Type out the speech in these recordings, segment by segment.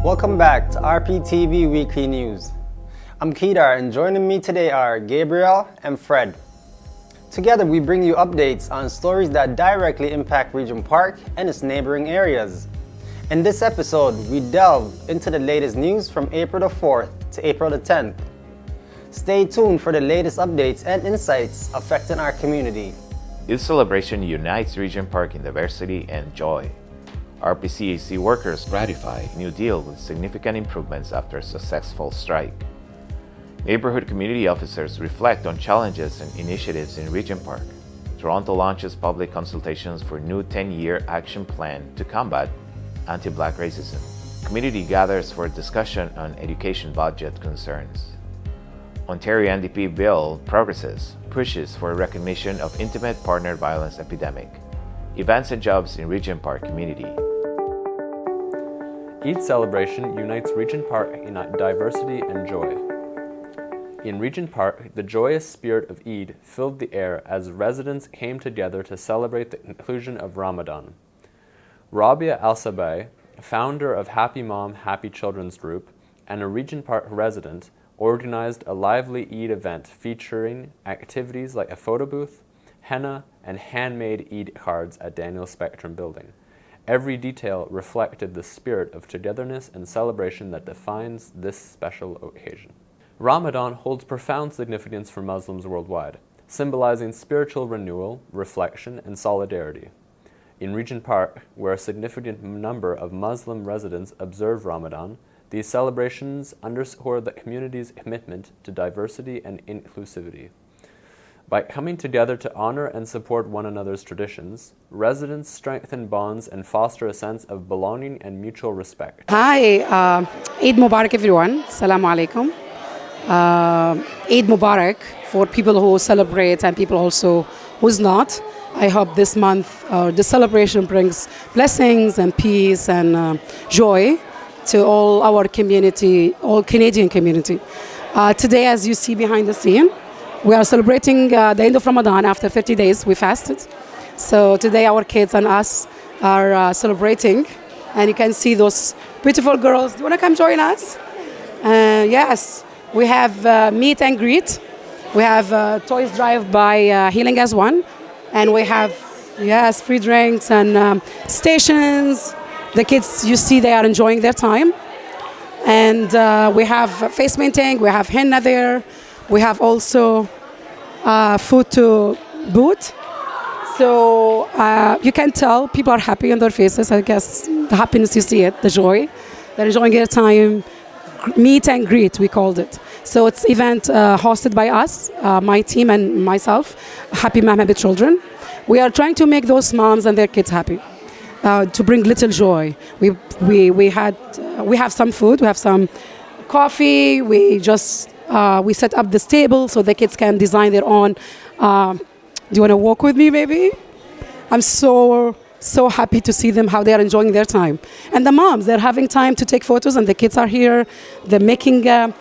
Welcome back to RPTV Weekly News. I'm Kedar, and joining me today are Gabriel and Fred. Together we bring you updates on stories that directly impact Regent Park and its neighboring areas. In this episode, we delve into the latest news from April the 4th to April the 10th. Stay tuned for the latest updates and insights affecting our community. This celebration unites Regent Park in diversity and joy. RPCHC workers ratify new deal with significant improvements after a successful strike. Neighborhood community officers reflect on challenges and initiatives in Regent Park. Toronto launches public consultations for new 10-year action plan to combat anti-Black racism. Community gathers for discussion on education budget concerns. Ontario NDP bill progresses, pushes for recognition of intimate partner violence epidemic. Events and jobs in Regent Park community. Eid celebration unites Regent Park in diversity and joy. In Regent Park, the joyous spirit of Eid filled the air as residents came together to celebrate the conclusion of Ramadan. Rabia Al-Sabay, founder of Happy Mom, Happy Children's Group, and a Regent Park resident, organized a lively Eid event featuring activities like a photo booth, henna, and handmade Eid cards at Daniel Spectrum Building. Every detail reflected the spirit of togetherness and celebration that defines this special occasion. Ramadan holds profound significance for Muslims worldwide, symbolizing spiritual renewal, reflection, and solidarity. In Regent Park, where a significant number of Muslim residents observe Ramadan, these celebrations underscore the community's commitment to diversity and inclusivity. By coming together to honor and support one another's traditions, residents strengthen bonds and foster a sense of belonging and mutual respect. Hi, Eid Mubarak everyone. Assalamu alaikum. Eid Mubarak for people who celebrate and people also who's not. I hope this month, the celebration brings blessings and peace and joy to all our community, all Canadian community. Today, as you see behind the scene, we are celebrating the end of Ramadan. After 30 days, we fasted. So today our kids and us are celebrating. And you can see those beautiful girls. Do you want to come join us? Yes, we have meet and greet. We have toys drive by Healing as One. And we have, yes, free drinks and stations. The kids, you see, they are enjoying their time. And we have face painting, we have henna there. We have also food to boot. So you can tell people are happy on their faces. I guess the happiness, you see it, the joy. They're enjoying their time. Meet and greet, we called it. So it's event hosted by us, my team and myself, Happy Mom, Happy Children. We are trying to make those moms and their kids happy, to bring little joy. We have some food, we have some coffee. We set up this table so the kids can design their own. Do you want to walk with me, maybe? I'm so happy to see them, how they are enjoying their time. And the moms, they're having time to take photos, and the kids are here. They're making their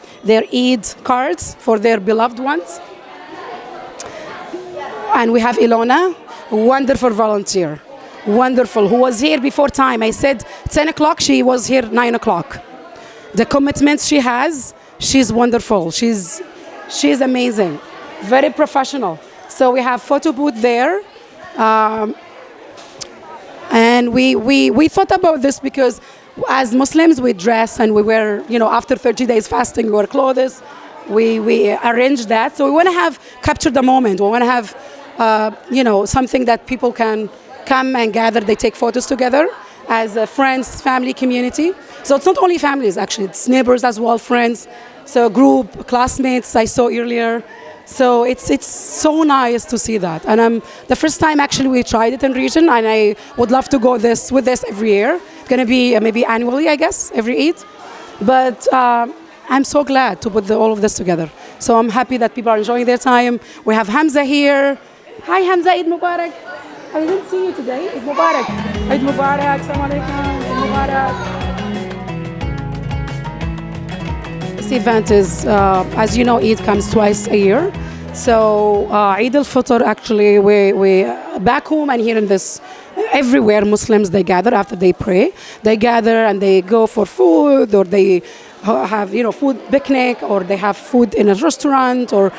Eid cards for their beloved ones. And we have Ilona, wonderful volunteer, wonderful, who was here before time. I said 10 o'clock, she was here 9 o'clock. The commitments she has, she's wonderful. She's amazing, very professional. So we have photo booth there. And we thought about this because as Muslims, we dress and we wear, after 30 days fasting, we wear clothes. We arrange that. So we want to capture the moment. We want to have, something that people can come and gather. They take photos together as friends, family, community. So it's not only families, actually. It's neighbors as well, friends. So group, classmates I saw earlier. So it's so nice to see that. And the first time actually we tried it in Regent, and I would love to go with this every year. It's going to be maybe annually, I guess, every Eid. But I'm so glad to put all of this together. So I'm happy that people are enjoying their time. We have Hamza here. Hi Hamza, Eid Mubarak. I didn't see you today. Eid Mubarak. Eid Mubarak. Assalamu alaikum. Eid Mubarak. This event is, as you know, Eid comes twice a year. So Eid al-Fitr, actually, we back home and here in this, everywhere Muslims, they gather after they pray. They gather and they go for food, or they have, food picnic, or they have food in a restaurant, or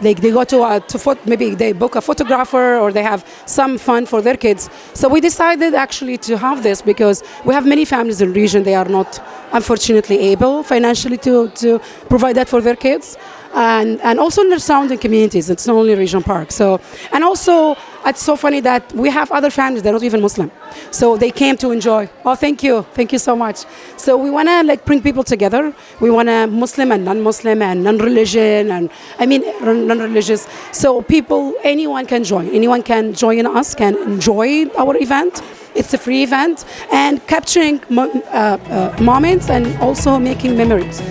they go to maybe they book a photographer, or they have some fun for their kids. So we decided actually to have this because we have many families in the region. They are not, unfortunately, able financially to provide that for their kids. And also in the surrounding communities. It's not only Regent Park. So, and also, it's so funny that we have other families, they're not even Muslim. So they came to enjoy. Oh, thank you so much. So we want to bring people together. We want to Muslim and non-Muslim and non-religion, and non-religious. So anyone can join. Anyone can join us, can enjoy our event. It's a free event, and capturing moments and also making memories.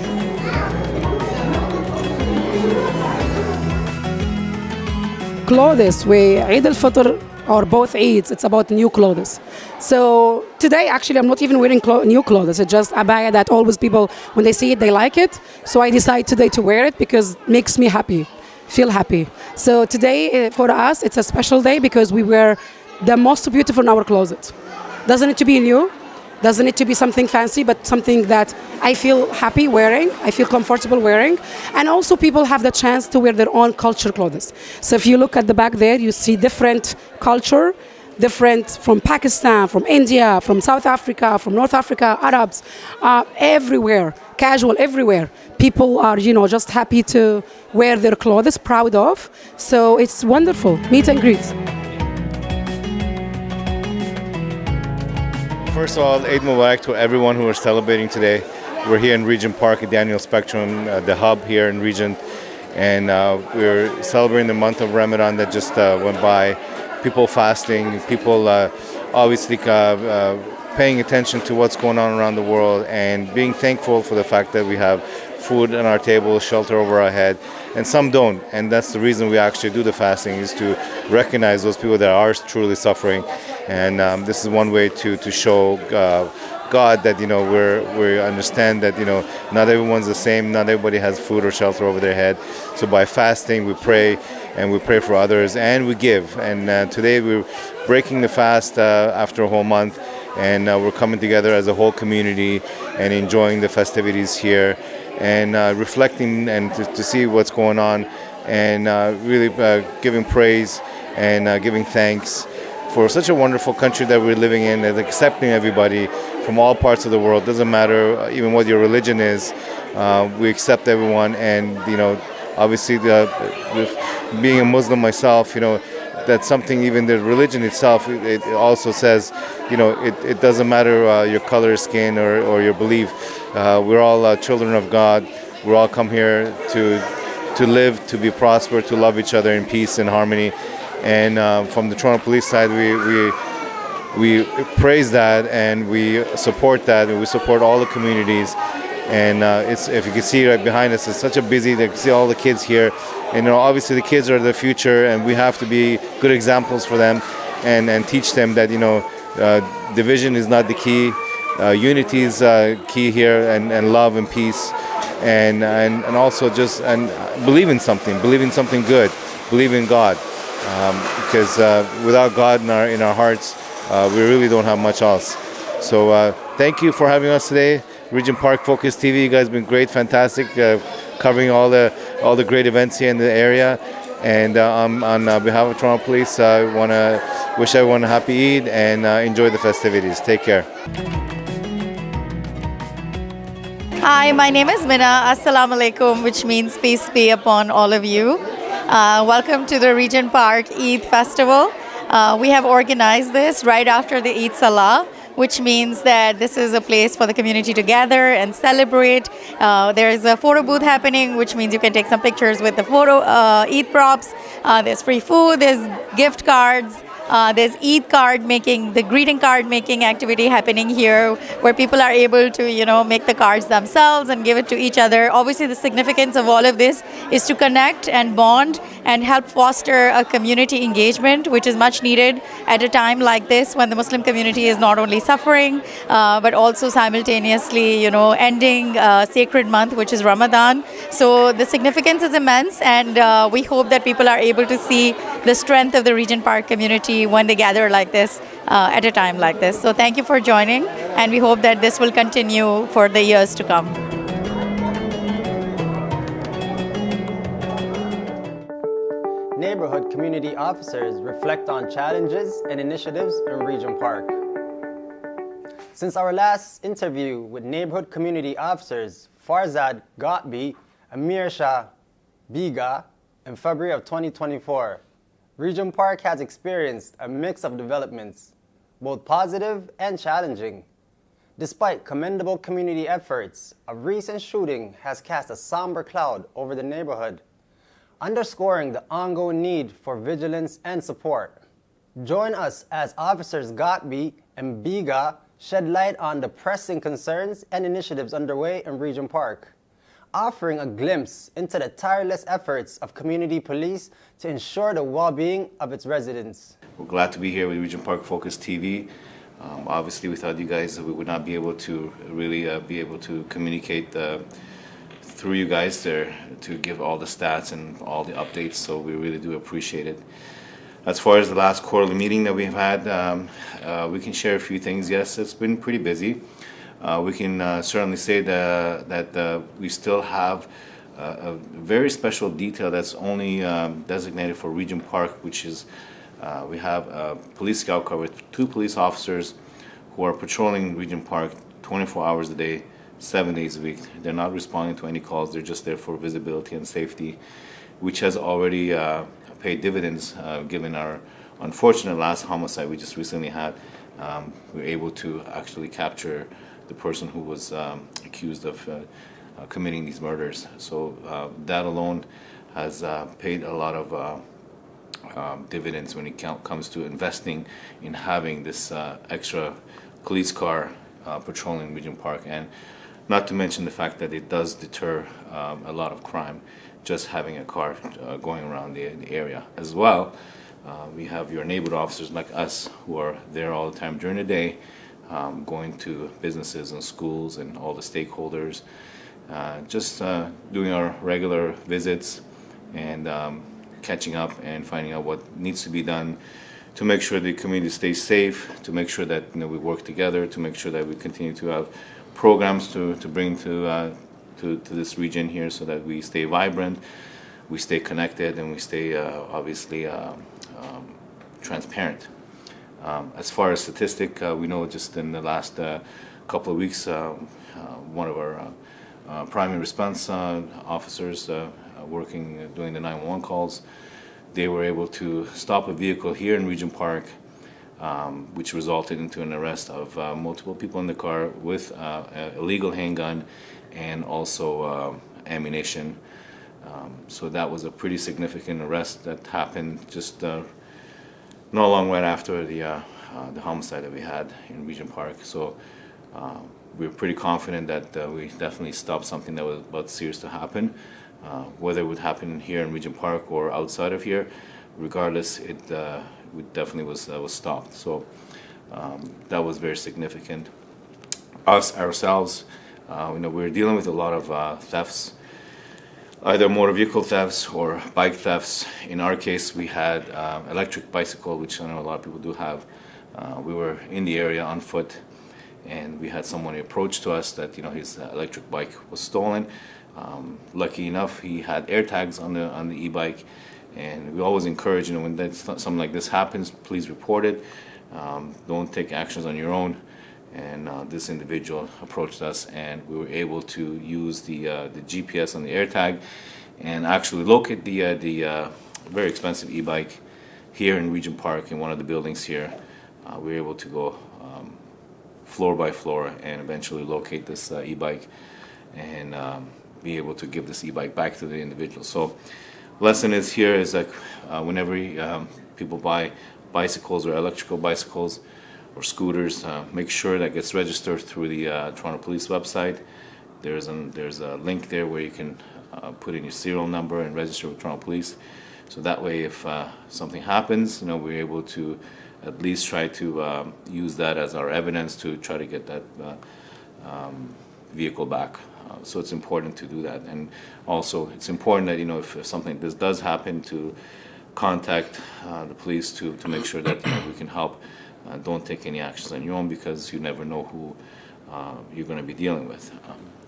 Clothes, Eid al-Fitr or both Eids, it's about new clothes. So today, actually, I'm not even wearing new clothes. It's just abaya that always people, when they see it, they like it. So I decide today to wear it because it makes me happy, feel happy. So today, for us, it's a special day because we wear the most beautiful in our closet. Doesn't need to be new. Doesn't need to be something fancy, but something that I feel happy wearing, I feel comfortable wearing. And also people have the chance to wear their own culture clothes. So if you look at the back there, you see different culture, different from Pakistan, from India, from South Africa, from North Africa, Arabs, everywhere, casual, everywhere. People are, just happy to wear their clothes, proud of. So it's wonderful, meet and greet. First of all, Eid Mubarak to everyone who is celebrating today. We're here in Regent Park at Daniel Spectrum, the hub here in Regent, and we're celebrating the month of Ramadan that just went by. People fasting, people obviously paying attention to what's going on around the world, and being thankful for the fact that we have food on our table, shelter over our head, and some don't. And that's the reason we actually do the fasting, is to recognize those people that are truly suffering. And this is one way to show God that we understand that not everyone's the same, not everybody has food or shelter over their head. So by fasting, we pray, and we pray for others, and we give. And today we're breaking the fast after a whole month, and we're coming together as a whole community and enjoying the festivities here, and reflecting and to see what's going on, and really giving praise and giving thanks for such a wonderful country that we're living in, and accepting everybody from all parts of the world. Doesn't matter even what your religion is. We accept everyone, and obviously, with being a Muslim myself, that's something. Even the religion itself, it also says, it doesn't matter your color, skin, or your belief. We're all children of God. We're all come here to live, to be prosperous, to love each other in peace and harmony. And from the Toronto Police side, we praise that, and we support that, and we support all the communities. And it's, if you can see right behind us, it's such a busy. You can see all the kids here, and obviously the kids are the future, and we have to be good examples for them, and teach them that division is not the key. Unity is key here, and love and peace, and also just believe in something good, believe in God. Because without God in our hearts, we really don't have much else. So thank you for having us today, Regent Park Focus TV. You guys have been great, fantastic, covering all the great events here in the area. And on behalf of Toronto Police, I want to wish everyone a happy Eid and enjoy the festivities. Take care. Hi, my name is Mina. Assalamu alaikum, which means peace be upon all of you. Welcome to the Regent Park Eid Festival. We have organized this right after the Eid Salah, which means that this is a place for the community to gather and celebrate. There is a photo booth happening, which means you can take some pictures with the photo Eid props. There's free food, there's gift cards. There's Eid card making, the greeting card making activity happening here, where people are able to, make the cards themselves and give it to each other. Obviously, the significance of all of this is to connect and bond and help foster a community engagement, which is much needed at a time like this when the Muslim community is not only suffering, but also simultaneously, ending a sacred month, which is Ramadan. So the significance is immense, and we hope that people are able to see the strength of the Regent Park community when they gather like this at a time like this. So thank you for joining, and we hope that this will continue for the years to come. Neighborhood community officers reflect on challenges and initiatives in Regent Park. Since our last interview with neighborhood community officers Farzad Gatbi and Mirsha Biga in February of 2024, Regent Park has experienced a mix of developments, both positive and challenging. Despite commendable community efforts, a recent shooting has cast a somber cloud over the neighborhood, underscoring the ongoing need for vigilance and support. Join us as Officers Gatbi and Biga shed light on the pressing concerns and initiatives underway in Regent Park, offering a glimpse into the tireless efforts of community police to ensure the well-being of its residents. We're glad to be here with Regent Park Focus TV. Obviously, we thought you guys we would not be able to really be able to communicate through you guys there to give all the stats and all the updates, so we really do appreciate it. As far as the last quarterly meeting that we've had, we can share a few things. Yes, it's been pretty busy. We can certainly say that we still have a very special detail that's only designated for Regent Park, which is we have a police scout car with 2 police officers who are patrolling Regent Park 24 hours a day, 7 days a week. They're not responding to any calls. They're just there for visibility and safety, which has already paid dividends given our unfortunate last homicide we just recently had. We were able to actually capture the person who was accused of committing these murders. So that alone has paid a lot of dividends when it comes to investing in having this extra police car patrolling Regent Park, and not to mention the fact that it does deter a lot of crime, just having a car going around the area. As well, we have your neighborhood officers like us who are there all the time during the day, going to businesses and schools and all the stakeholders, just doing our regular visits and catching up and finding out what needs to be done to make sure the community stays safe, to make sure that we work together, to make sure that we continue to have programs to bring to this region here, so that we stay vibrant, we stay connected, and we stay obviously transparent. As far as statistic, we know just in the last couple of weeks, one of our primary response officers working doing the 911 calls, they were able to stop a vehicle here in Regent Park, which resulted into an arrest of multiple people in the car with an illegal handgun and also ammunition. So that was a pretty significant arrest that happened just not long right after the homicide that we had in Regent Park. So we're pretty confident that we definitely stopped something that was about serious to happen. Whether it would happen here in Regent Park or outside of here, regardless, it definitely was stopped. So that was very significant. Us ourselves, we're dealing with a lot of thefts, either motor vehicle thefts or bike thefts. In our case, we had electric bicycle, which I know a lot of people do have. We were in the area on foot, and we had someone approach to us that his electric bike was stolen. Lucky enough, he had air tags on the e-bike, and we always encourage, when something like this happens, please report it. Don't take actions on your own. And this individual approached us, and we were able to use the GPS on the air tag and actually locate the very expensive e-bike here in Regent Park in one of the buildings here. We were able to go floor by floor and eventually locate this e-bike and be able to give this e-bike back to the individual. So lesson is here is like whenever people buy bicycles or electrical bicycles or scooters, make sure that gets registered through the Toronto Police website. There's a link there where you can put in your serial number and register with Toronto Police. So that way, if something happens, we're able to at least try to use that as our evidence to try to get that vehicle back. So it's important to do that. And also, it's important that, if something like this does happen, to contact the police to make sure that we can help. Don't take any actions on your own, because you never know who you're going to be dealing with.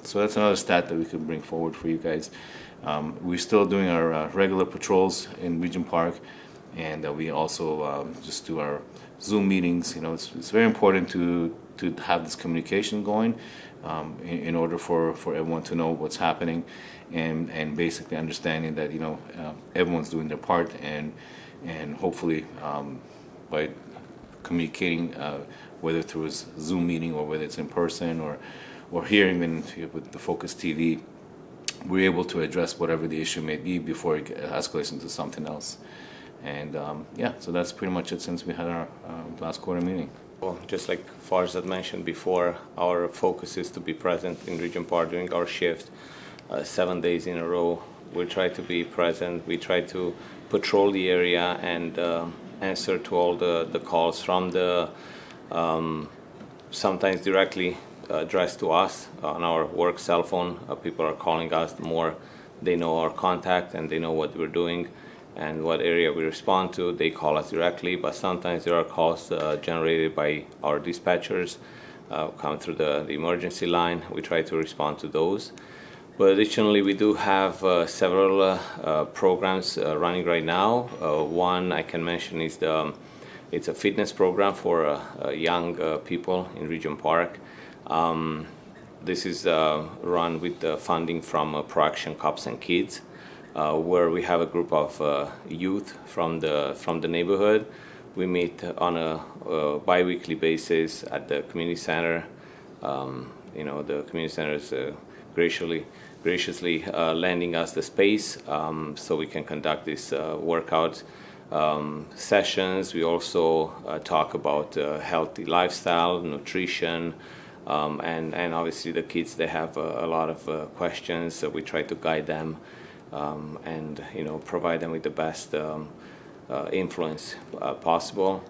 So that's another stat that we can bring forward for you guys. We're still doing our regular patrols in Regent Park, and we also just do our Zoom meetings. It's very important to have this communication going in order for everyone to know what's happening, and basically understanding that everyone's doing their part, and hopefully by communicating whether through a Zoom meeting or whether it's in person or here even with the Focus TV, we're able to address whatever the issue may be before it escalates into something else. And so that's pretty much it since we had our last quarter meeting. Well, just like Farzad mentioned before, our focus is to be present in Regent Park during our shift 7 days in a row. We try to be present. We try to patrol the area and answer to all the calls from the sometimes directly addressed to us on our work cell phone. People are calling us. The more they know our contact and they know what we're doing and what area we respond to, they call us directly. But sometimes there are calls generated by our dispatchers come through the emergency line. We try to respond to those. But additionally, we do have several programs running right now. One I can mention is it's a fitness program for young people in Regent Park. This is run with the funding from Proaction Cops and Kids, where we have a group of youth from the neighborhood. We meet on a bi-weekly basis at the community center. The community center is graciously lending us the space so we can conduct these workout sessions. We also talk about healthy lifestyle, nutrition, and obviously the kids, they have a lot of questions, so we try to guide them and provide them with the best influence possible.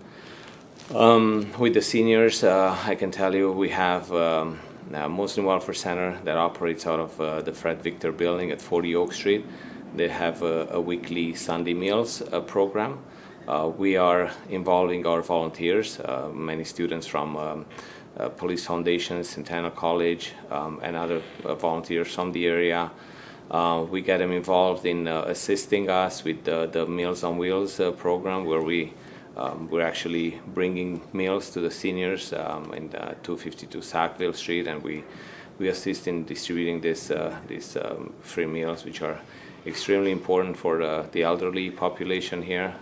With the seniors, I can tell you we have Muslim Welfare Center that operates out of the Fred Victor building at 40 Oak Street. They have a weekly Sunday meals program. We are involving our volunteers, many students from Police Foundation, Centennial College, and other volunteers from the area. We get them involved in assisting us with the Meals on Wheels program, where we're actually bringing meals to the seniors in 252 Sackville Street, and we assist in distributing these free meals, which are extremely important for the elderly population here.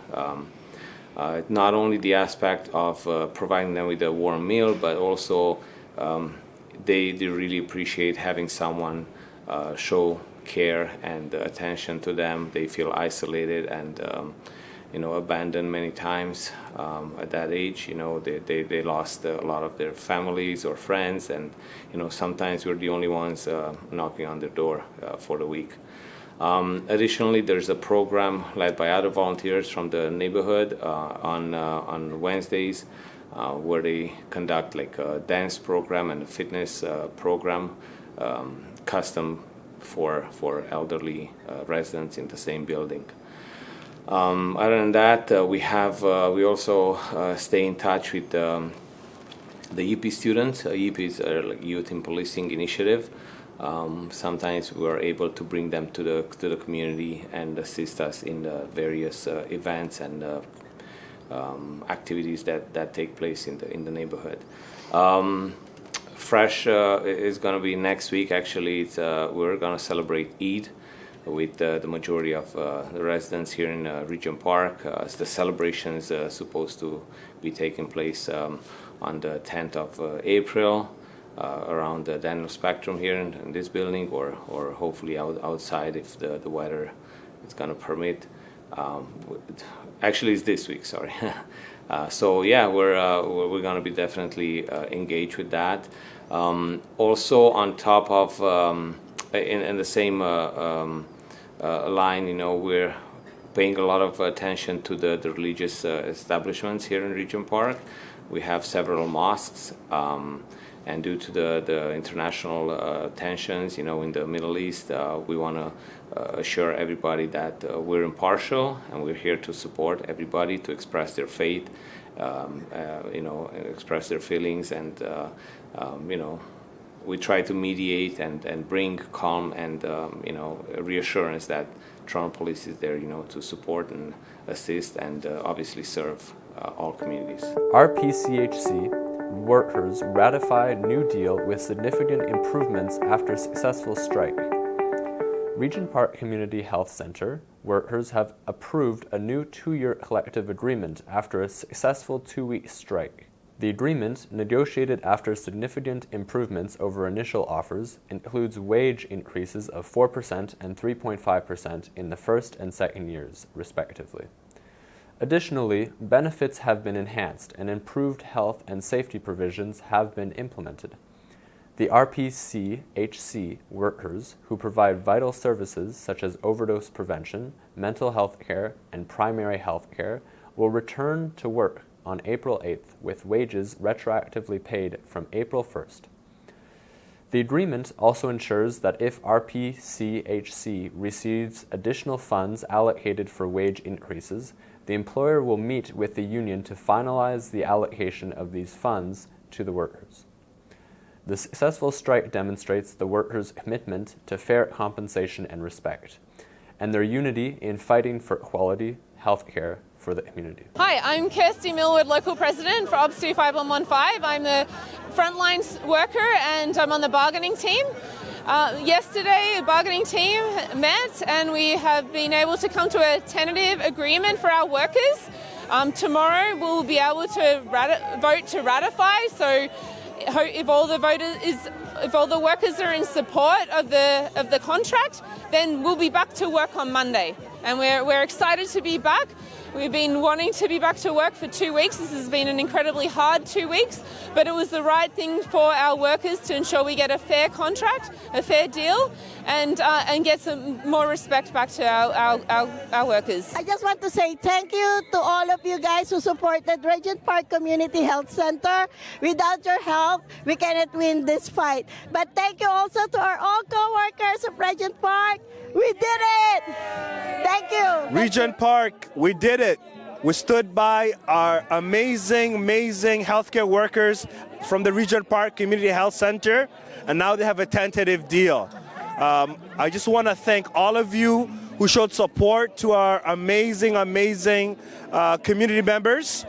Not only the aspect of providing them with a warm meal, but also they really appreciate having someone show care and attention to them. They feel isolated and abandoned many times at that age. They lost a lot of their families or friends, and sometimes we're the only ones knocking on their door for the week. Additionally, there's a program led by other volunteers from the neighborhood on Wednesdays where they conduct like a dance program and a fitness program custom for elderly residents in the same building. Other than that, we also stay in touch with the EP students. EP is a Youth in Policing initiative. Sometimes we are able to bring them to the community and assist us in the various events and activities that take place in the neighborhood. Fresh is going to be next week. Actually, we're going to celebrate Eid with the majority of the residents here in Regent Park. The celebration is supposed to be taking place on the 10th of April. Around the Daniel Spectrum here in this building, or hopefully outside if the weather is going to permit. Actually, it's this week. Sorry. So yeah, we're going to be definitely engaged with that. Also, on top of in the same line, we're paying a lot of attention to the religious establishments here in Regent Park. We have several mosques, and due to the international tensions, in the Middle East, we want to assure everybody that we're impartial and we're here to support everybody to express their faith, express their feelings, and we try to mediate and bring calm and reassurance that Toronto Police is there, to support and assist and obviously serve all communities. RPCHC workers ratified new deal with significant improvements after successful strike. Regent Park Community Health Centre workers have approved a new 2-year collective agreement after a successful 2-week strike. The agreement, negotiated after significant improvements over initial offers, includes wage increases of 4% and 3.5% in the first and second years, respectively. Additionally, benefits have been enhanced and improved health and safety provisions have been implemented. The RPCHC workers, who provide vital services such as overdose prevention, mental health care, and primary health care, will return to work on April 8th with wages retroactively paid from April 1st. The agreement also ensures that if RPCHC receives additional funds allocated for wage increases, the employer will meet with the union to finalize the allocation of these funds to the workers. The successful strike demonstrates the workers' commitment to fair compensation and respect, and their unity in fighting for quality health care for the community. Hi, I'm Kirsty Millwood, local president for OBS 25115. I'm the frontline worker and I'm on the bargaining team. Yesterday, the bargaining team met and we have been able to come to a tentative agreement for our workers. Tomorrow we'll be able to vote to ratify. So if all the workers are in support of the contract, then we'll be back to work on Monday. And we're excited to be back. We've been wanting to be back to work for 2 weeks. This has been an incredibly hard 2 weeks, but it was the right thing for our workers to ensure we get a fair contract, a fair deal, and get some more respect back to our workers. I just want to say thank you to all of you guys who supported Regent Park Community Health Center. Without your help, we cannot win this fight. But thank you also to our all co-workers of Regent Park. We did it! Thank you! Regent Park, we did it. We stood by our amazing healthcare workers from the Regent Park Community Health Center, and now they have a tentative deal. I just want to thank all of you who showed support to our amazing community members.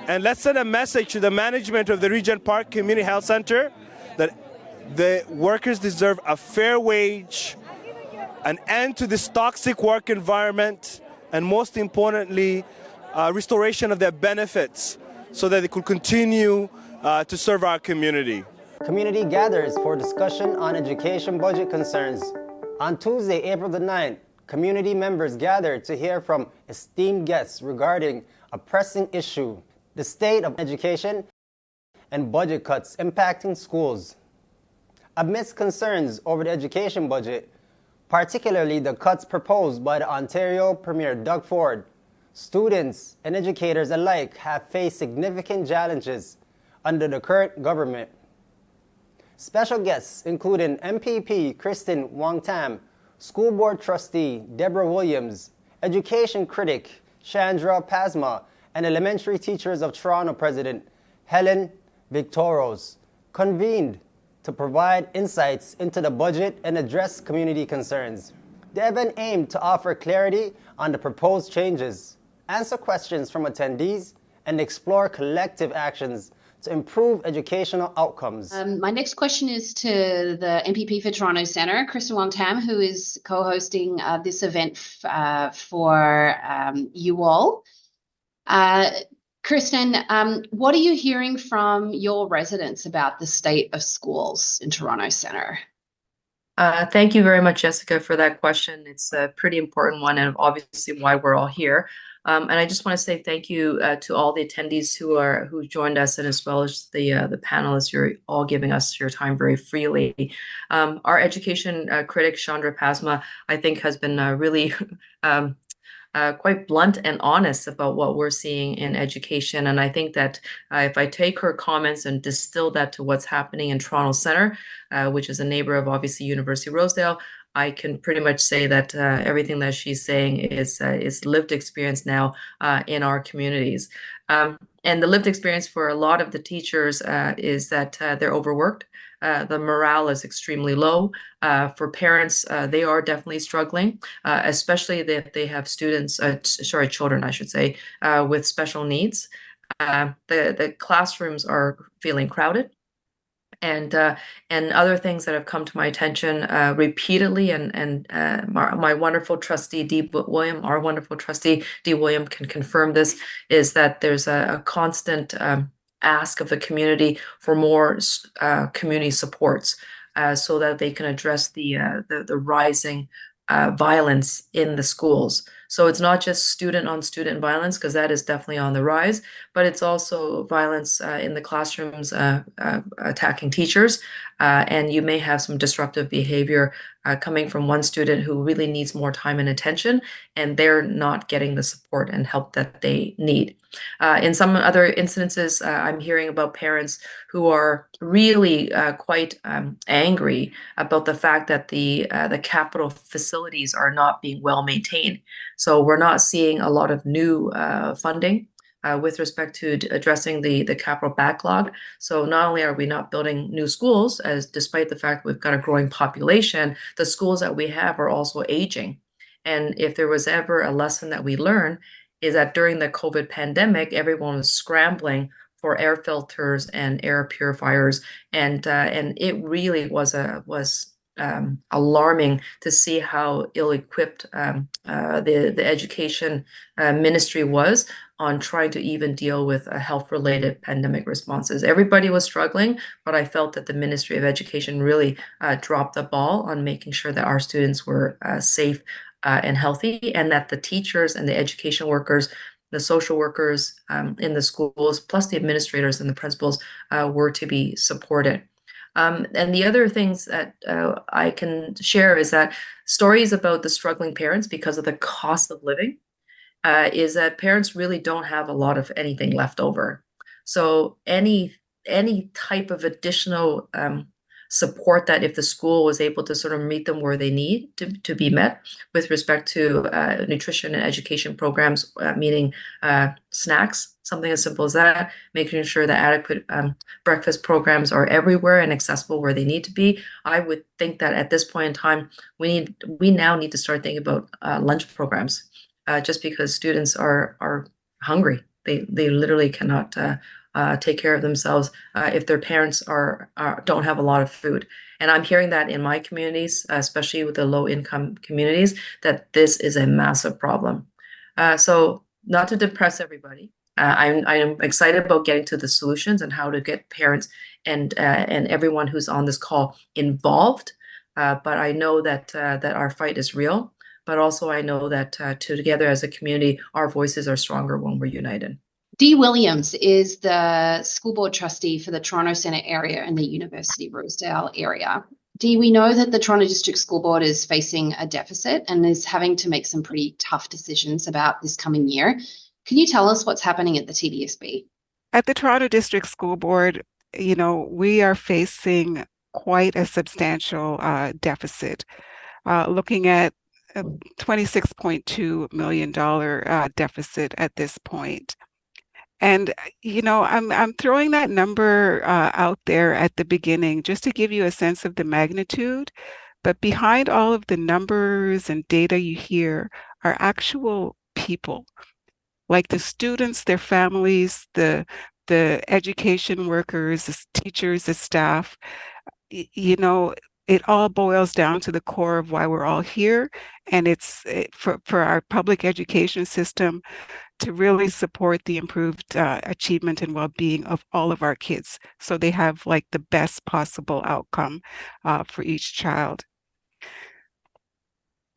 And let's send a message to the management of the Regent Park Community Health Center that the workers deserve a fair wage, an end to this toxic work environment, and most importantly, restoration of their benefits so that they could continue to serve our community. Community gathers for discussion on education budget concerns. On Tuesday, April the 9th, community members gathered to hear from esteemed guests regarding a pressing issue, the state of education and budget cuts impacting schools. Amidst concerns over the education budget, particularly the cuts proposed by the Ontario Premier Doug Ford, students and educators alike have faced significant challenges under the current government. Special guests including MPP Kristen Wong-Tam, School Board Trustee Deborah Williams, education critic Chandra Pasma, and elementary teachers of Toronto President Helen Victoros convened to provide insights into the budget and address community concerns. The event aimed to offer clarity on the proposed changes, answer questions from attendees, and explore collective actions to improve educational outcomes. My next question is to the MPP for Toronto Centre, Kristen Wong-Tam, who is co-hosting this event for you all. Kristen, what are you hearing from your residents about the state of schools in Toronto Centre? Thank you very much, Jessica, for that question. It's a pretty important one, and obviously why we're all here. And I just want to say thank you to all the attendees who joined us, and as well as the panelists. You're all giving us your time very freely. Our education critic Chandra Pasma, I think, has been really quite blunt and honest about what we're seeing in education. And I think that if I take her comments and distill that to what's happening in Toronto Centre, which is a neighbor of obviously University of Rosedale, I can pretty much say that everything that she's saying is lived experience now in our communities. And the lived experience for a lot of the teachers is that they're overworked. The morale is extremely low. For parents, they are definitely struggling, especially if they have children, I should say, with special needs. The classrooms are feeling crowded. And other things that have come to my attention repeatedly, and my wonderful trustee our wonderful trustee Dee William can confirm this, is that there's a constant ask of the community for more community supports so that they can address the rising violence in the schools. So it's not just student-on-student violence, because that is definitely on the rise, but it's also violence in the classrooms attacking teachers. And you may have some disruptive behavior coming from one student who really needs more time and attention, and they're not getting the support and help that they need. In some other instances, I'm hearing about parents who are really quite angry about the fact that the capital facilities are not being well maintained. So we're not seeing a lot of new funding with respect to addressing the capital backlog. So not only are we not building new schools, as despite the fact we've got a growing population, the schools that we have are also aging. And if there was ever a lesson that we learned, is that during the COVID pandemic, everyone was scrambling for air filters and air purifiers, and it really was alarming to see how ill-equipped the education ministry was on trying to even deal with health-related pandemic responses. Everybody was struggling, but I felt that the Ministry of Education really dropped the ball on making sure that our students were safe and healthy, and that the teachers and the education workers, the social workers in the schools, plus the administrators and the principals were to be supported. And the other things that I can share is that stories about the struggling parents because of the cost of living is that parents really don't have a lot of anything left over. So any type of additional support that if the school was able to sort of meet them where they need to be met with respect to nutrition and education programs, meaning snacks, something as simple as that, making sure that adequate breakfast programs are everywhere and accessible where they need to be. I would think that at this point in time, we now need to start thinking about lunch programs, just because students are hungry. They literally cannot take care of themselves if their parents don't have a lot of food. And I'm hearing that in my communities, especially with the low-income communities, that this is a massive problem. So not to depress everybody, I'm excited about getting to the solutions and how to get parents and everyone who's on this call involved. But I know that our fight is real. But also I know that together as a community, our voices are stronger when we're united. Dee Williams is the school board trustee for the Toronto Centre area and the University of Rosedale area. Dee, we know that the Toronto District School Board is facing a deficit and is having to make some pretty tough decisions about this coming year. Can you tell us what's happening at the TDSB? At the Toronto District School Board, we are facing quite a substantial deficit. Looking at a $26.2 million deficit at this point. And, I'm throwing that number out there at the beginning just to give you a sense of the magnitude. But behind all of the numbers and data you hear are actual people, like the students, their families, the education workers, the teachers, the staff. It all boils down to the core of why we're all here. And it's for our public education system to really support the improved achievement and well-being of all of our kids, so they have like the best possible outcome for each child.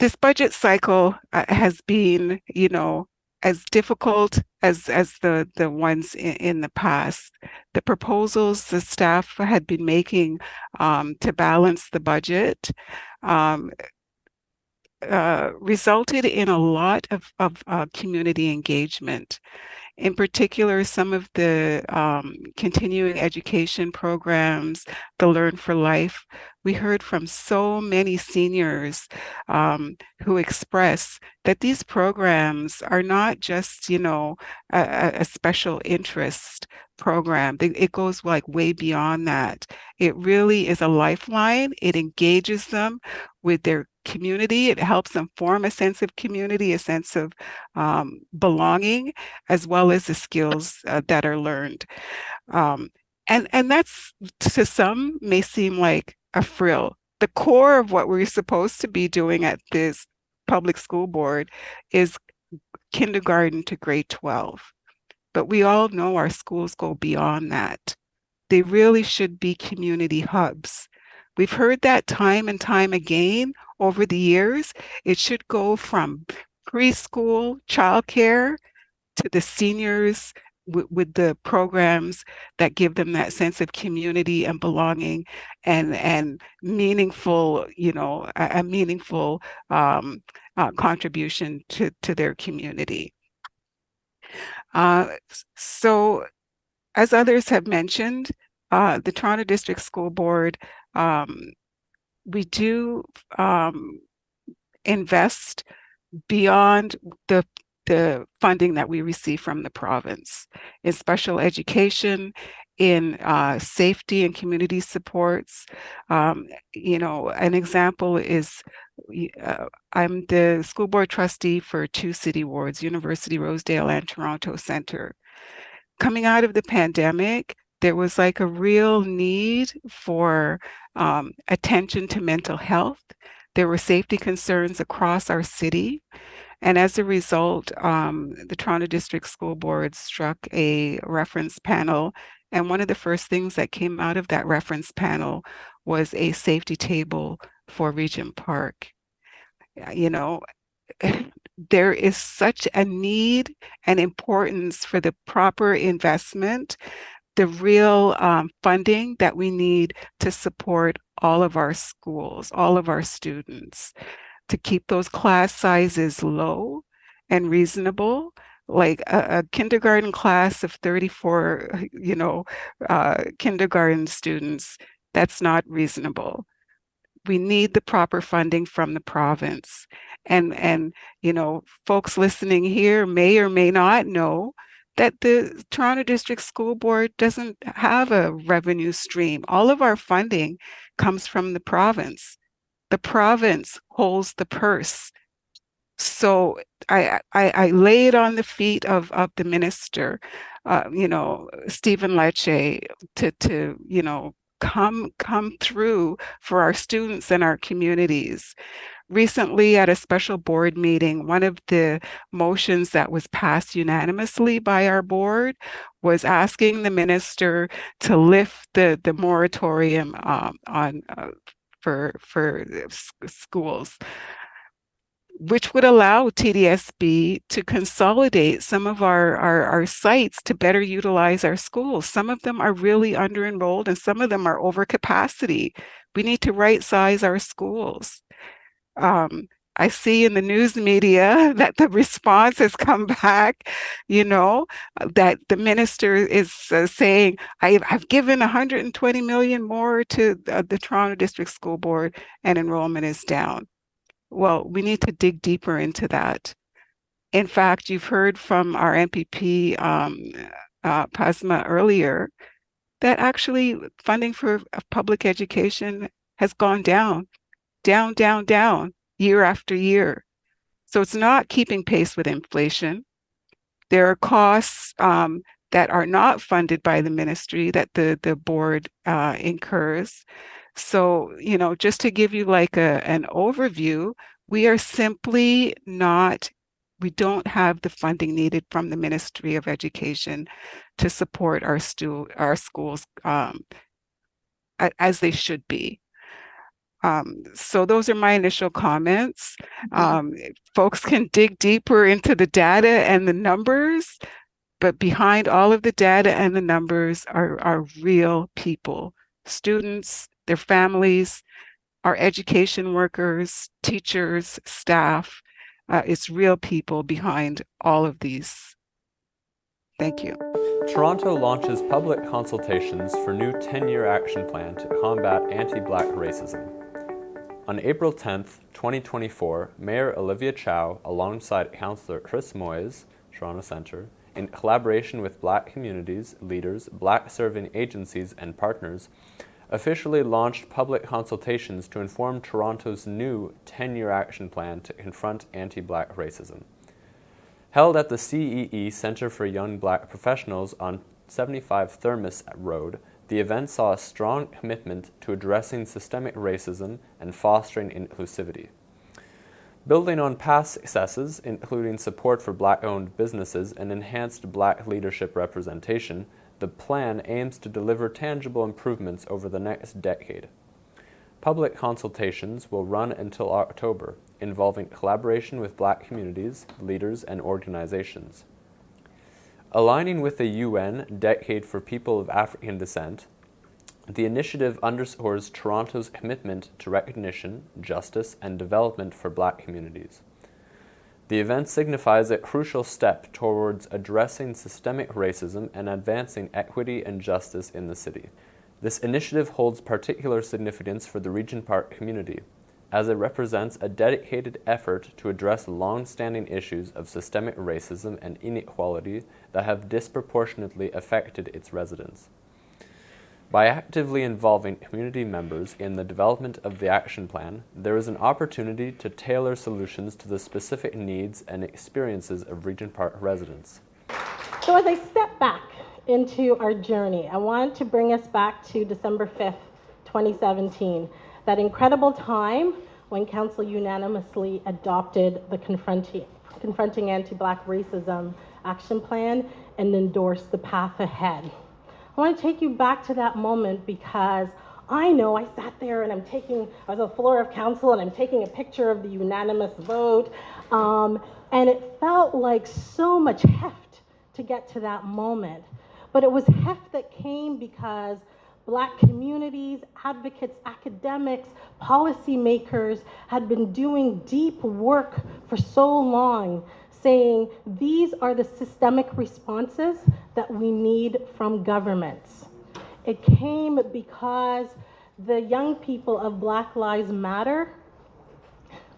this budget cycle has been, as difficult as the ones in the past. The proposals the staff had been making to balance the budget resulted in a lot of community engagement. In particular, some of the continuing education programs, the Learn for Life, we heard from so many seniors who express that these programs are not just, a special interest program. It goes like way beyond that. It really is a lifeline. It engages them with their community. It helps them form a sense of community, a sense of belonging, as well as the skills that are learned. And that's, to some, may seem like a frill. The core of what we're supposed to be doing at this public school board is kindergarten to grade 12. But we all know our schools go beyond that. They really should be community hubs. We've heard that time and time again over the years. It should go from preschool, childcare, to the seniors with the programs that give them that sense of community and belonging and meaningful, a meaningful contribution to their community. So, as others have mentioned, the Toronto District School Board, we do invest beyond the funding that we receive from the province in special education, in safety and community supports. An example is I'm the school board trustee for 2 city wards, University Rosedale and Toronto Centre. Coming out of the pandemic, there was like a real need for attention to mental health. There were safety concerns across our city. And as a result, the Toronto District School Board struck a reference panel. And one of the first things that came out of that reference panel was a safety table for Regent Park. There is such a need and importance for the proper investment, the real funding that we need to support all of our schools, all of our students, to keep those class sizes low and reasonable. Like a kindergarten class of 34, kindergarten students, that's not reasonable. We need the proper funding from the province. And folks listening here may or may not know that the Toronto District School Board doesn't have a revenue stream. All of our funding comes from the province. The province holds the purse. So I lay it on the feet of the minister, Stephen Lecce, to come through for our students and our communities. Recently, at a special board meeting, one of the motions that was passed unanimously by our board was asking the minister to lift the moratorium for schools, which would allow TDSB to consolidate some of our sites to better utilize our schools. Some of them are really under-enrolled and some of them are over capacity. We need to right-size our schools. I see in the news media that the response has come back, that the minister is saying, I've given 120 million more to the Toronto District School Board and enrollment is down. Well, we need to dig deeper into that. In fact, you've heard from our MPP, Pasma, earlier, that actually funding for public education has gone down, year after year. So it's not keeping pace with inflation. There are costs that are not funded by the ministry that the board incurs. So, just to give you like an overview, we are simply not, we don't have the funding needed from the Ministry of Education to support our schools as they should be. So those are my initial comments. Folks can dig deeper into the data and the numbers, but behind all of the data and the numbers are real people, students, their families, our education workers, teachers, staff. It's real people behind all of these. Thank you. Toronto launches public consultations for new 10-year action plan to combat anti-Black racism. On April 10th, 2024, Mayor Olivia Chow, alongside Councillor Chris Moyes, Toronto Centre, in collaboration with Black communities, leaders, Black-serving agencies, and partners, officially launched public consultations to inform Toronto's new 10-year action plan to confront anti-Black racism. Held at the CEE Centre for Young Black Professionals on 75 Thermos Road, the event saw a strong commitment to addressing systemic racism and fostering inclusivity. Building on past successes, including support for Black-owned businesses and enhanced Black leadership representation, the plan aims to deliver tangible improvements over the next decade. Public consultations will run until October, involving collaboration with Black communities, leaders, and organizations. Aligning with the UN Decade for People of African Descent, the initiative underscores Toronto's commitment to recognition, justice, and development for Black communities. The event signifies a crucial step towards addressing systemic racism and advancing equity and justice in the city. This initiative holds particular significance for the Regent Park community, as it represents a dedicated effort to address long-standing issues of systemic racism and inequality that have disproportionately affected its residents. By actively involving community members in the development of the action plan, there is an opportunity to tailor solutions to the specific needs and experiences of Regent Park residents. So as I step back into our journey, I want to bring us back to December 5th, 2017. That incredible time when Council unanimously adopted the Confronting Anti-Black Racism Action Plan and endorsed the path ahead. I want to take you back to that moment because I know I sat there and I was on the floor of council and I'm taking a picture of the unanimous vote, and it felt like so much heft to get to that moment. But it was heft that came because Black communities, advocates, academics, policymakers had been doing deep work for so long, saying these are the systemic responses that we need from governments. It came because the young people of Black Lives Matter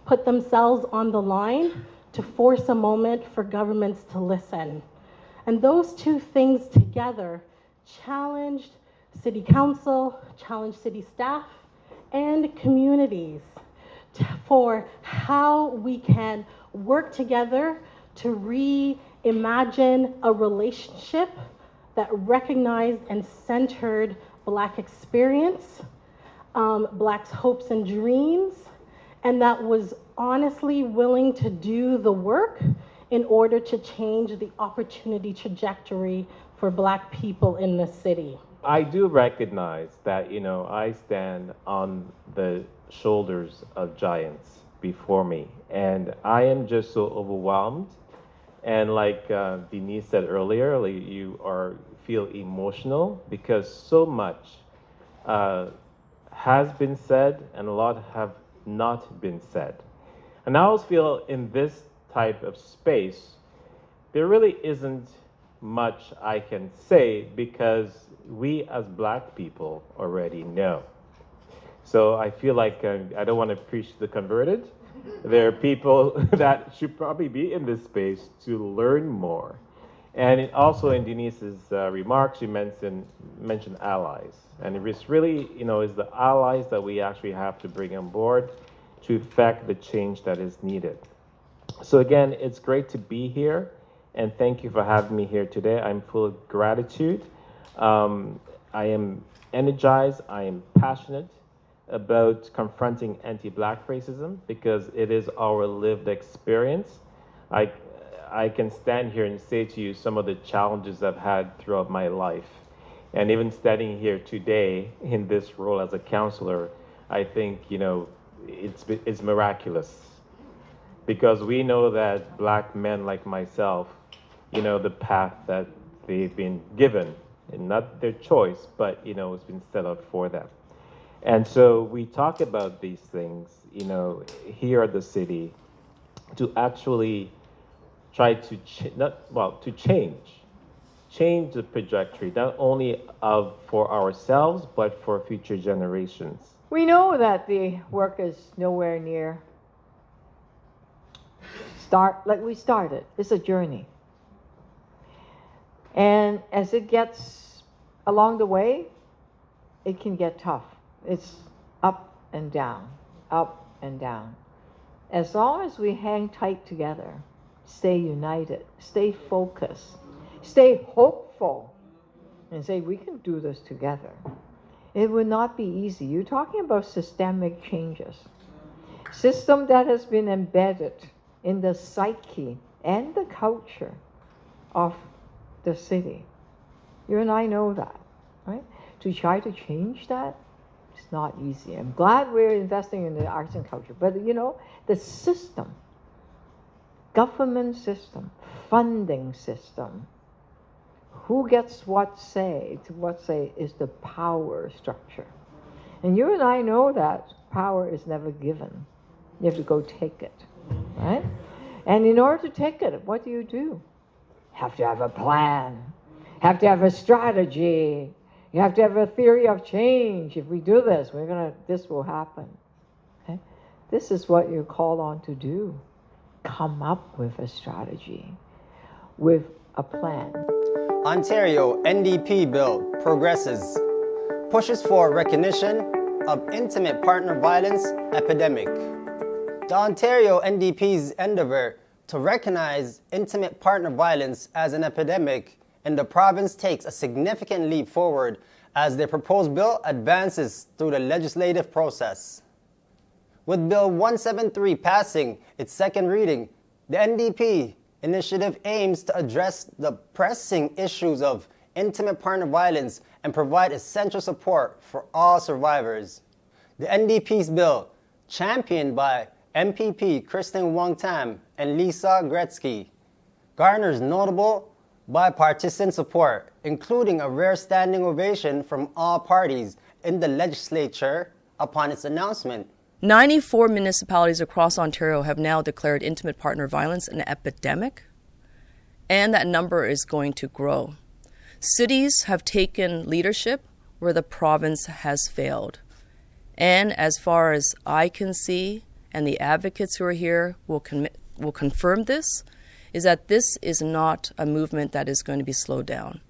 put themselves on the line to force a moment for governments to listen. And those two things together challenged City Council, challenged city staff, and communities for how we can work together to reimagine a relationship that recognized and centered Black experience, Black's hopes and dreams, and that was honestly willing to do the work in order to change the opportunity trajectory for Black people in the city. I do recognize that, I stand on the shoulders of giants before me, and I am just so overwhelmed. And like Denise said earlier, you feel emotional because so much has been said and a lot have not been said. And I always feel in this type of space, there really isn't much I can say because we as Black people already know. So I feel like I don't want to preach to the converted. There are people that should probably be in this space to learn more. And also in Denise's remarks, she mentioned allies. And it's really, is the allies that we actually have to bring on board to effect the change that is needed. So again, it's great to be here. And thank you for having me here today. I'm full of gratitude. I am energized. I am passionate about confronting anti-Black racism because it is our lived experience. I can stand here and say to you some of the challenges I've had throughout my life. And even standing here today in this role as a counselor, I think, it's miraculous. Because we know that black men like myself, the path that they've been given, and not their choice, but, it's been set out for them. And so we talk about these things, here at the city to actually try to change the trajectory, not only for ourselves, but for future generations. We know that the work is nowhere near like we started. It's a journey. And as it gets along the way, it can get tough. It's up and down, up and down. As long as we hang tight together, stay united, stay focused, stay hopeful, and say we can do this together, it would not be easy. You're talking about systemic changes. System that has been embedded in the psyche and the culture of the city. You and I know that, right? To try to change that, it's not easy. I'm glad we're investing in the arts and culture, but the system, government system, funding system, who gets what say is the power structure. And you and I know that power is never given. You have to go take it, right? And in order to take it, what do? You have to have a plan, have to have a strategy, you have to have a theory of change. If we do this, this will happen. Okay? This is what you're called on to do. Come up with a strategy, with a plan. Ontario NDP bill progresses, pushes for recognition of intimate partner violence epidemic. The Ontario NDP's endeavour to recognize intimate partner violence as an epidemic in the province takes a significant leap forward as their proposed bill advances through the legislative process. With Bill 173 passing its second reading, the NDP initiative aims to address the pressing issues of intimate partner violence and provide essential support for all survivors. The NDP's bill, championed by MPP Kristen Wong-Tam and Lisa Gretzky, garners notable bipartisan support, including a rare standing ovation from all parties in the legislature upon its announcement. 94 municipalities across Ontario have now declared intimate partner violence an epidemic, and that number is going to grow. Cities have taken leadership where the province has failed. And as far as I can see, and the advocates who are here will confirm this, is that this is not a movement that is going to be slowed down.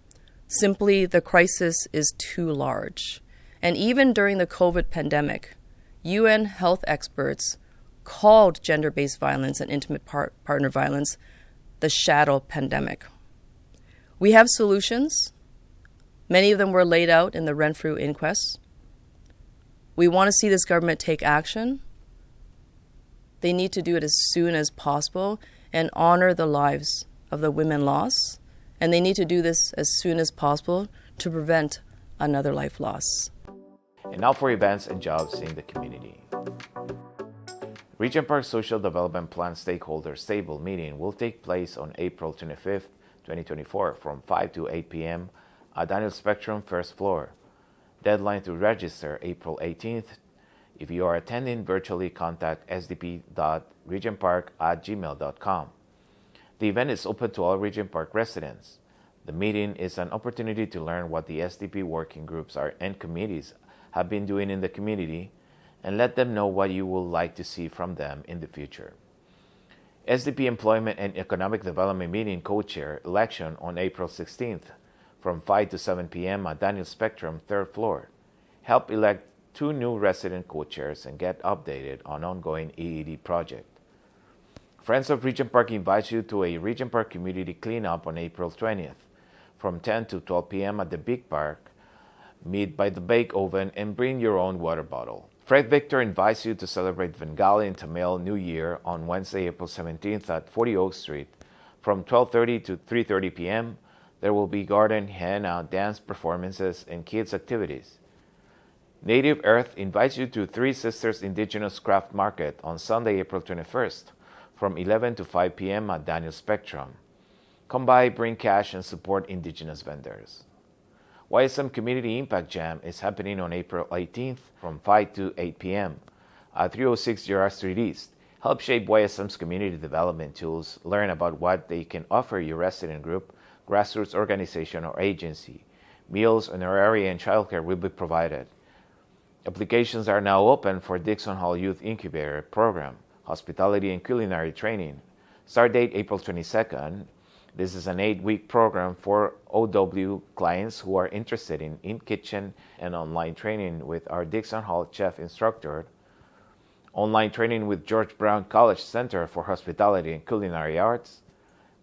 Simply, the crisis is too large. And even during the COVID pandemic, UN health experts called gender-based violence and intimate partner violence the shadow pandemic. We have solutions. Many of them were laid out in the Renfrew inquest. We want to see this government take action. They need to do it as soon as possible and honor the lives of the women lost. And they need to do this as soon as possible to prevent another life loss. And now for events and jobs in the community. Regent Park Social Development Plan Stakeholders Table meeting will take place on April 25th, 2024 from 5 to 8 p.m. at Daniel Spectrum first floor. Deadline to register April 18th. If you are attending virtually, contact sdp.regentpark@gmail.com. The event is open to all Regent Park residents. The meeting is an opportunity to learn what the SDP working groups and committees have been doing in the community and let them know what you would like to see from them in the future. SDP Employment and Economic Development Meeting Co-Chair election on April 16th from 5 to 7 p.m. at Daniel Spectrum, 3rd floor. Help elect 2 new resident co-chairs and get updated on ongoing EED project. Friends of Regent Park invites you to a Regent Park community cleanup on April 20th from 10 to 12 p.m. at the Big Park. Meet by the bake oven and bring your own water bottle. Fred Victor invites you to celebrate Bengali and Tamil New Year on Wednesday, April 17th at 40 Oak Street. From 12:30 to 3:30 p.m., there will be garden, henna, dance performances, and kids' activities. Native Earth invites you to Three Sisters Indigenous Craft Market on Sunday, April 21st from 11 to 5 p.m. at Daniel Spectrum. Come by, bring cash, and support Indigenous vendors. YSM Community Impact Jam is happening on April 18th from 5 to 8 p.m. at 306 Gerrard Street East. Help shape YSM's community development tools, learn about what they can offer your resident group, grassroots organization, or agency. Meals, honorarium, and childcare will be provided. Applications are now open for Dixon Hall Youth Incubator Program, Hospitality and Culinary Training. Start date April 22nd. This is an 8-week program for OW clients who are interested in kitchen and online training with our Dixon Hall chef instructor, online training with George Brown College Center for Hospitality and Culinary Arts,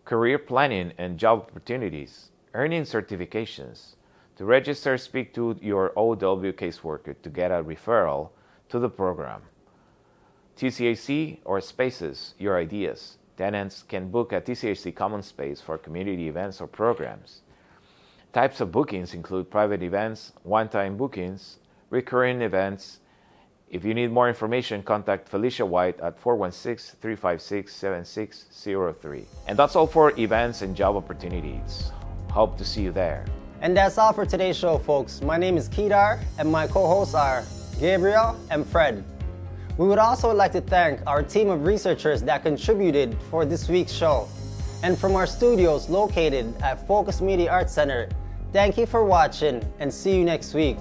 career planning and job opportunities, earning certifications. To register, speak to your OW caseworker to get a referral to the program. TCHC or Spaces, your ideas. Tenants can book a TCHC common space for community events or programs. Types of bookings include private events, one-time bookings, recurring events. If you need more information, contact Felicia White at 416-356-7603. And that's all for events and job opportunities. Hope to see you there. And that's all for today's show, folks. My name is Kedar, and my co-hosts are Gabriel and Fred. We would also like to thank our team of researchers that contributed for this week's show. And from our studios located at Focus Media Arts Center, thank you for watching and see you next week.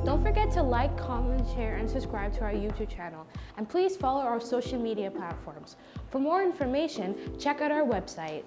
Don't forget to like, comment, share, and subscribe to our YouTube channel. And please follow our social media platforms. For more information, check out our website.